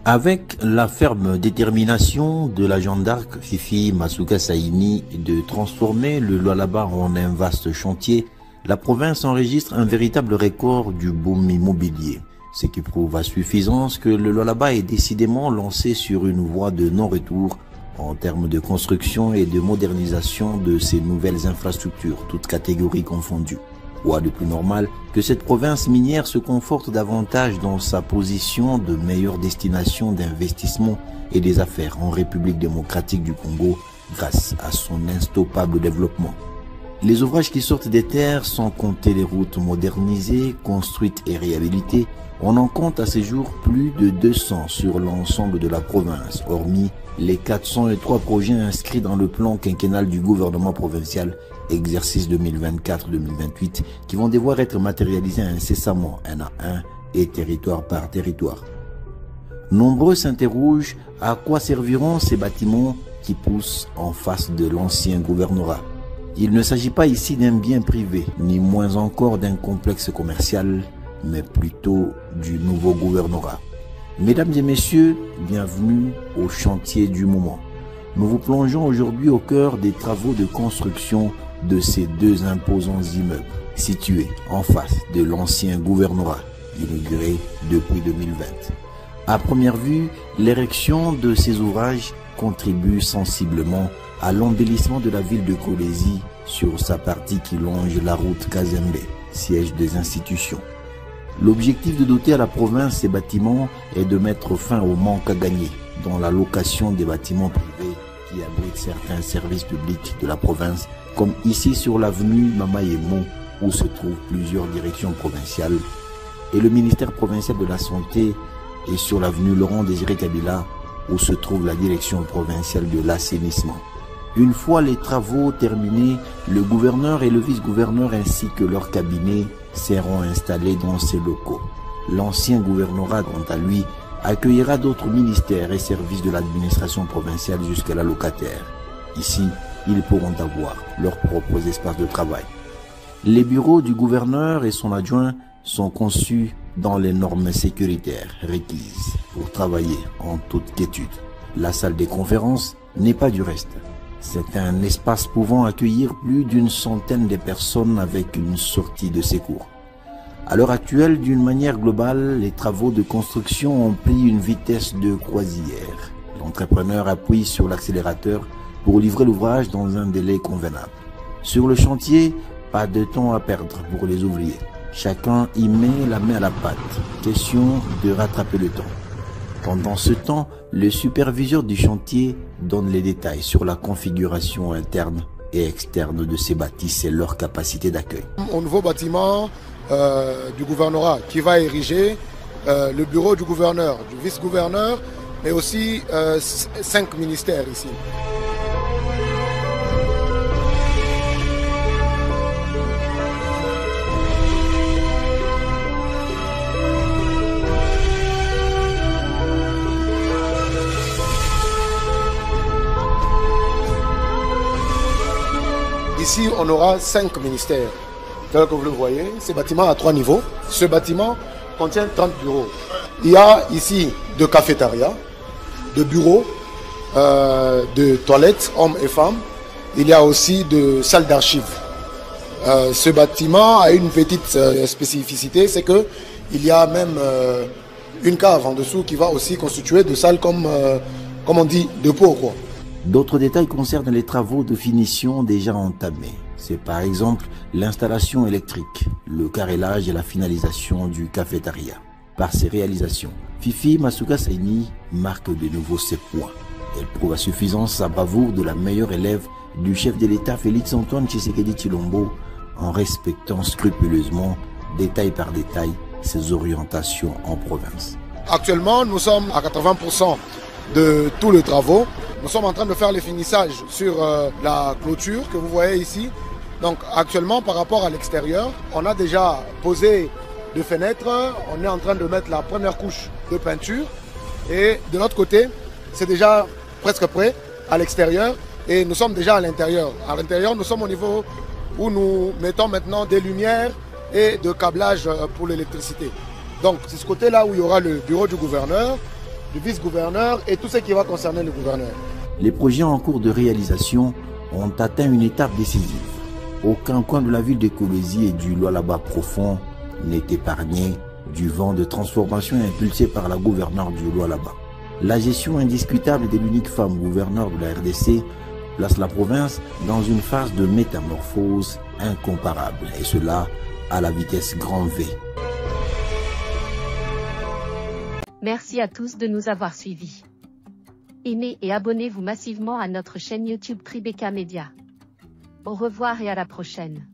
Avec la ferme détermination de la Jeanne d'Arc, Fifi Masuka Saini, de transformer le Lualaba en un vaste chantier, la province enregistre un véritable record du boom immobilier. Ce qui prouve à suffisance que le Lualaba est décidément lancé sur une voie de non-retour en termes de construction et de modernisation de ces nouvelles infrastructures, toutes catégories confondues. Quoi de plus normal que cette province minière se conforte davantage dans sa position de meilleure destination d'investissement et des affaires en République démocratique du Congo grâce à son instoppable développement. Les ouvrages qui sortent des terres, sans compter les routes modernisées, construites et réhabilitées, on en compte à ces jours plus de 200 sur l'ensemble de la province, hormis les 403 projets inscrits dans le plan quinquennal du gouvernement provincial exercice 2024-2028 qui vont devoir être matérialisés incessamment un à un et territoire par territoire. Nombreux s'interrogent à quoi serviront ces bâtiments qui poussent en face de l'ancien gouvernorat. Il ne s'agit pas ici d'un bien privé, ni moins encore d'un complexe commercial, mais plutôt du nouveau gouvernorat. Mesdames et messieurs, bienvenue au chantier du moment. Nous vous plongeons aujourd'hui au cœur des travaux de construction de ces deux imposants immeubles situés en face de l'ancien gouvernorat, inauguré depuis 2020. À première vue, l'érection de ces ouvrages contribue sensiblement à l'embellissement de la ville de Kolwezi sur sa partie qui longe la route Kazembe, siège des institutions. L'objectif de doter à la province ces bâtiments est de mettre fin au manque à gagner dans la location des bâtiments privés qui abritent certains services publics de la province, comme ici sur l'avenue Mamayemo où se trouvent plusieurs directions provinciales, et le ministère provincial de la Santé est sur l'avenue Laurent-Désiré Kabila où se trouve la direction provinciale de l'assainissement. Une fois les travaux terminés, le gouverneur et le vice-gouverneur ainsi que leur cabinet seront installés dans ces locaux. L'ancien gouvernorat, quant à lui, accueillera d'autres ministères et services de l'administration provinciale jusqu'à la locataire. Ici, ils pourront avoir leurs propres espaces de travail. Les bureaux du gouverneur et son adjoint sont conçus dans les normes sécuritaires requises pour travailler en toute quiétude. La salle des conférences n'est pas du reste. C'est un espace pouvant accueillir plus d'une centaine de personnes avec une sortie de secours. À l'heure actuelle, d'une manière globale, les travaux de construction ont pris une vitesse de croisière. L'entrepreneur appuie sur l'accélérateur pour livrer l'ouvrage dans un délai convenable. Sur le chantier, pas de temps à perdre pour les ouvriers. Chacun y met la main à la pâte. Question de rattraper le temps. Pendant ce temps, le superviseur du chantier donne les détails sur la configuration interne et externe de ces bâtisses et leur capacité d'accueil. Au nouveau bâtiment du gouvernorat qui va ériger le bureau du gouverneur, du vice-gouverneur, mais aussi 5 ministères ici. Ici, on aura 5 ministères. Tel que vous le voyez, ce bâtiment a 3 niveaux. Ce bâtiment contient 30 bureaux. Il y a ici de cafétéria, de bureaux, de toilettes, hommes et femmes. Il y a aussi de salles d'archives. Ce bâtiment a une petite spécificité, c'est qu'il y a même une cave en dessous qui va aussi constituer de salles comme on dit, de pot, quoi. D'autres détails concernent les travaux de finition déjà entamés. C'est par exemple l'installation électrique, le carrelage et la finalisation du cafétéria. Par ses réalisations, Fifi Masuka Saini marque de nouveau ses points. Elle prouve à suffisance sa bravoure de la meilleure élève du chef de l'État Félix-Antoine Tshisekedi Tshilombo en respectant scrupuleusement, détail par détail, ses orientations en province. Actuellement, nous sommes à 80% de tous les travaux. Nous sommes en train de faire les finissages sur la clôture que vous voyez ici. Donc actuellement, par rapport à l'extérieur, on a déjà posé des fenêtres. On est en train de mettre la première couche de peinture. Et de l'autre côté, c'est déjà presque prêt à l'extérieur. Et nous sommes déjà à l'intérieur. À l'intérieur, nous sommes au niveau où nous mettons maintenant des lumières et de câblage pour l'électricité. Donc c'est ce côté-là où il y aura le bureau du gouverneur, du vice-gouverneur et tout ce qui va concerner le gouverneur. Les projets en cours de réalisation ont atteint une étape décisive. Aucun coin de la ville de Kolwezi et du Lualaba profond n'est épargné du vent de transformation impulsé par la gouverneure du Lualaba. La gestion indiscutable de l'unique femme gouverneure de la RDC place la province dans une phase de métamorphose incomparable, et cela à la vitesse grand V. Merci à tous de nous avoir suivis. Aimez et abonnez-vous massivement à notre chaîne YouTube Tribeca Media. Au revoir et à la prochaine.